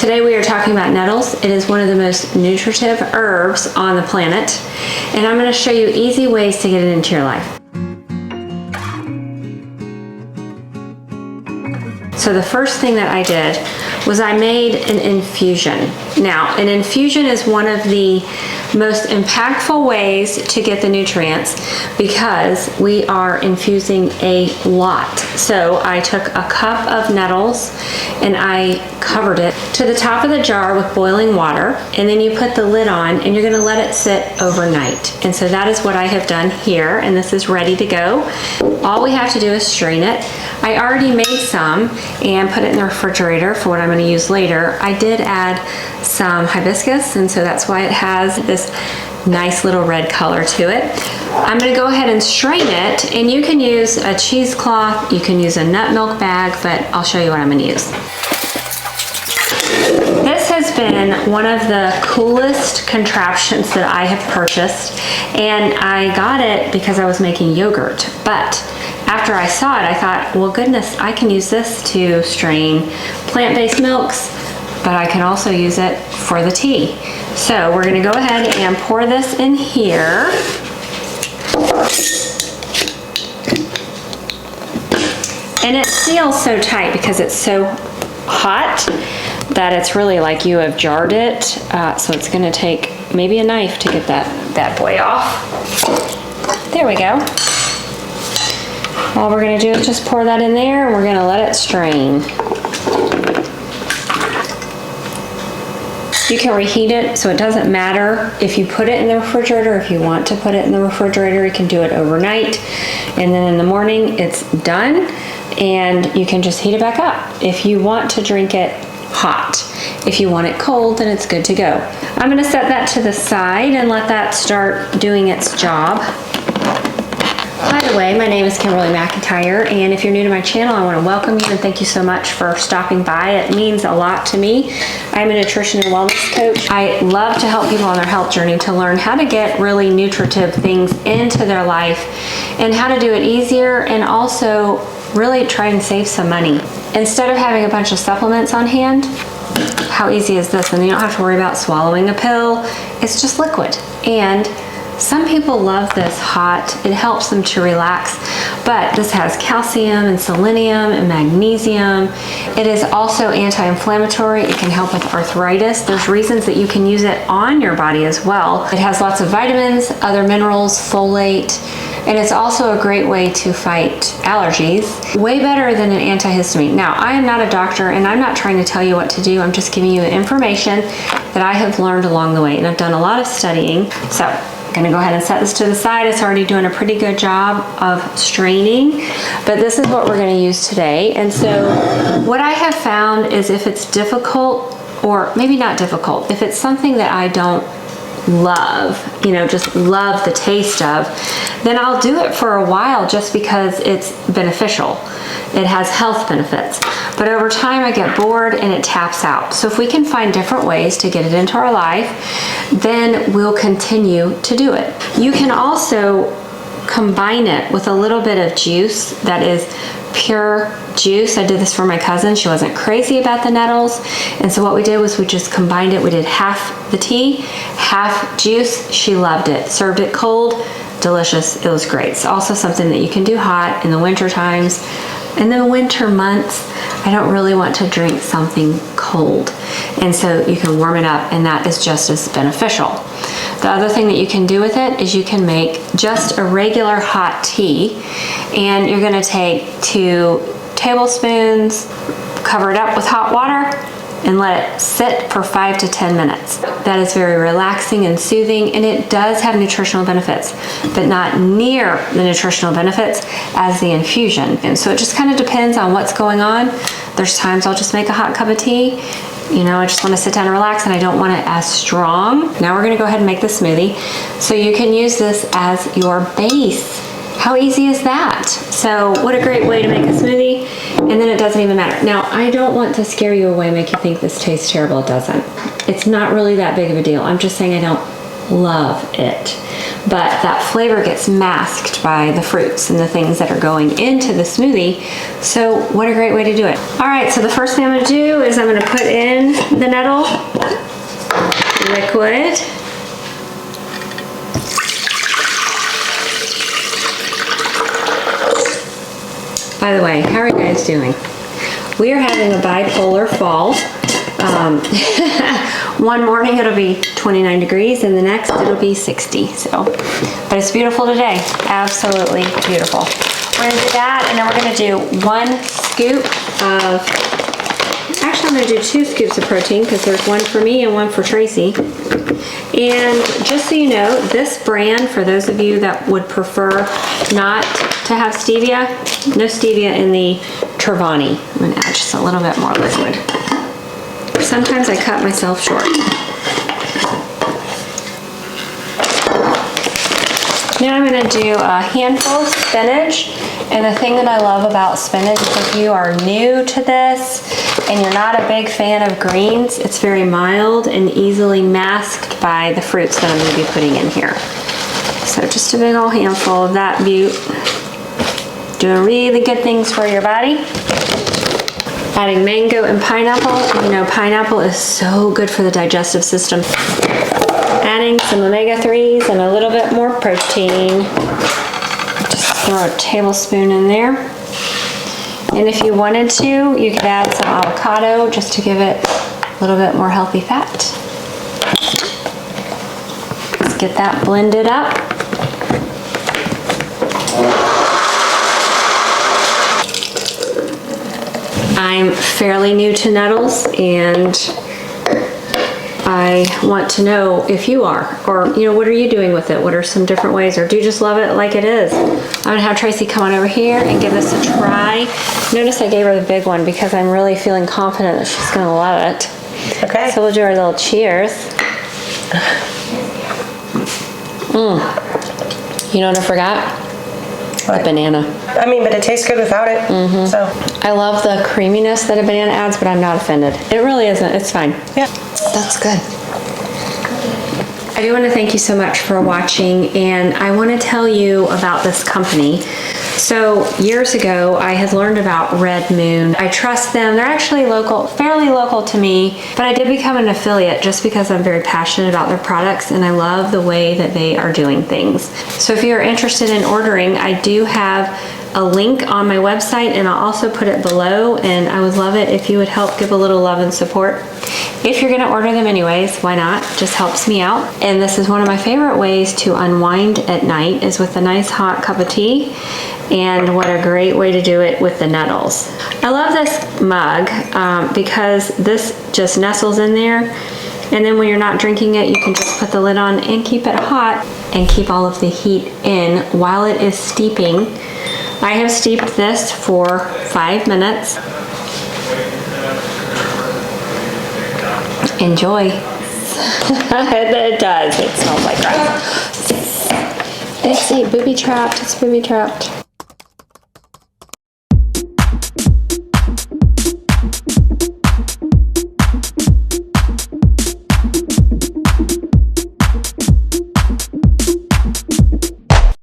Today we are talking about nettles. It is one of the most nutritive herbs on the planet, and I'm going to show you easy ways to get it into your life. So the first thing that I did was I made an infusion. Now, an infusion is one of the most impactful ways to get the nutrients because we are infusing a lot. So I took a cup of nettles and I covered it to the top of the jar with boiling water, and then you put the lid on and you're going to let it sit overnight. And so that is what I have done here, and this is ready to go. All we have to do is strain it. I already made some and put it in the refrigerator for what I'm going to use later. I did add some hibiscus, and so that's why it has this nice little red color to it. I'm going to go ahead and strain it, and you can use a cheesecloth, you can use a nut milk bag, but I'll show you what I'm going to use. This has been one of the coolest contraptions that I have purchased, and I got it because I was making yogurt, but after I saw it I thought, well goodness, I can use this to strain plant-based milks, but I can also use it for the tea. So we're going to go ahead and pour this in here. And it seals so tight because it's so hot that it's really like you have jarred it. So it's going to take maybe a knife to get that bad boy off. There we go. All we're going to do is just pour that in there, and we're going to let it strain. You can reheat it, so it doesn't matter if you put it in the refrigerator. If you want to put it in the refrigerator, you can do it overnight, and then in the morning it's done, and you can just heat it back up. If you want to drink it hot. If you want it cold, then it's good to go. I'm going to set that to the side and let that start doing its job. By the way, my name is Kimberly McIntyre, and if you're new to my channel, I want to welcome you and thank you so much for stopping by. It means a lot to me. I'm a nutrition and wellness coach. I love to help people on their health journey to learn how to get really nutritive things into their life and how to do it easier, and also really try and save some money. Instead of having a bunch of supplements on hand, how easy is this? And you don't have to worry about swallowing a pill. It's just liquid. And some people love this hot. It helps them to relax, but this has calcium and selenium and magnesium. It is also anti-inflammatory. It can help with arthritis. There's reasons that you can use it on your body as well. It has lots of vitamins, other minerals, folate, and it's also a great way to fight allergies. Way better than an antihistamine. Now, I am not a doctor, and I'm not trying to tell you what to do. I'm just giving you information that I have learned along the way, and I've done a lot of studying. So I'm gonna go ahead and set this to the side. It's already doing a pretty good job of straining, but this is what we're gonna use today. And so what I have found is if it's difficult, or maybe not difficult, if it's something that I don't love, just love the taste of, then I'll do it for a while just because it's beneficial. It has health benefits. But over time I get bored and it taps out. So if we can find different ways to get it into our life, then we'll continue to do it. You can also combine it with a little bit of juice that is pure juice. I did this for my cousin. She wasn't crazy about the nettles, and so what we did was we just combined it. We did half the tea, half juice. She loved it. Served it cold, delicious. It was great. It's also something that you can do hot in the winter times. In the winter months, I don't really want to drink something cold, and so you can warm it up, and that is just as beneficial. The other thing that you can do with it is you can make just a regular hot tea, and you're going to take 2 tablespoons, cover it up with hot water, and let it sit for 5 to 10 minutes. That is very relaxing and soothing, and it does have nutritional benefits, but not near the nutritional benefits as the infusion. And so it just kind of depends on what's going on. There's times I'll just make a hot cup of tea. I just want to sit down and relax, and I don't want it as strong. Now we're going to go ahead and make the smoothie. So you can use this as your base. How easy is that? So what a great way to make a smoothie, and then it doesn't even matter. Now, I don't want to scare you away, make you think this tastes terrible. It doesn't. It's not really that big of a deal. I'm just saying I don't love it. But that flavor gets masked by the fruits and the things that are going into the smoothie. So what a great way to do it. All right, so the first thing I'm gonna do is I'm gonna put in the nettle liquid. By the way, how are you guys doing? We are having a bipolar fall. One morning it'll be 29 degrees and the next it'll be 60. So, but it's beautiful today. Absolutely beautiful. We're gonna do that, and then we're gonna do 1 scoop of, actually I'm gonna do 2 scoops of protein because there's 1 for me and 1 for Tracy. And just so you know, this brand, for those of you that would prefer not to have stevia, no stevia in the Trevani. I'm gonna add just a little bit more liquid. Sometimes I cut myself short. Now I'm gonna do a handful of spinach. And the thing that I love about spinach is if you are new to this and you're not a big fan of greens, it's very mild and easily masked by the fruits that I'm gonna be putting in here. So just a big old handful of that beaut. Doing really good things for your body. Adding mango and pineapple. You know, pineapple is so good for the digestive system. Adding some omega-3s and a little bit more protein. Just throw a tablespoon in there. And if you wanted to, you could add some avocado just to give it a little bit more healthy fat. Let's get that blended up. I'm fairly new to Nettles, and I want to know if you are, or you know, what are you doing with it? What are some different ways, or do you just love it like it is? I'm gonna have Tracy come on over here and give this a try. Notice I gave her the big one because I'm really feeling confident that she's gonna love it. Okay. So we'll do our little cheers. You know what I forgot? What? The banana. I mean, but it tastes good without it. So I love the creaminess that a banana adds, but I'm not offended. It really isn't. It's fine. yeah. That's good. I do want to thank you so much for watching, and I want to tell you about this company. So years ago, I had learned about Red Moon. I trust them. They're actually local, fairly local to me, but I did become an affiliate just because I'm very passionate about their products and I love the way that they are doing things. So if you're interested in ordering, I do have a link on my website, and I'll also put it below, and I would love it if you would help give a little love and support. If you're gonna order them anyways, why not? Just helps me out. And this is one of my favorite ways to unwind at night, is with a nice hot cup of tea. And what a great way to do it with the Nettles. I love this mug because this just nestles in there. And then when you're not drinking it, you can just put the lid on and keep it hot and keep all of the heat in while it is steeping. I have steeped this for 5 minutes. Enjoy. It does. It smells like rice. It's booby trapped. It's booby trapped.